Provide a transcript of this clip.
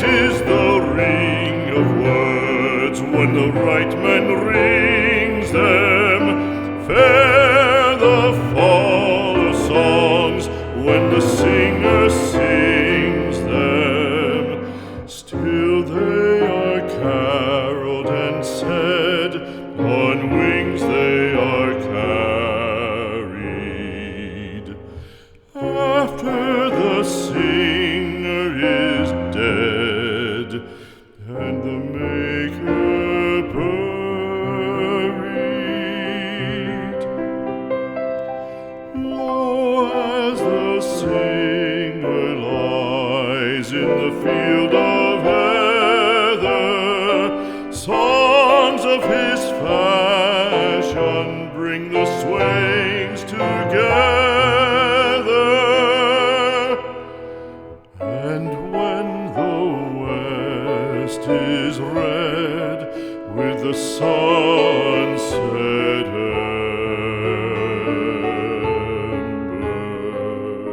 is the ring of words when the right man rings them. Fair the fall of songs when the singer sings them. Still they are caroled and said, on wings they are carried. After the singer is dead and the maker buried, lo, as the singer lies in the field of heather, songs of his fashion bring the swains together. And when the west is red with the sun setting,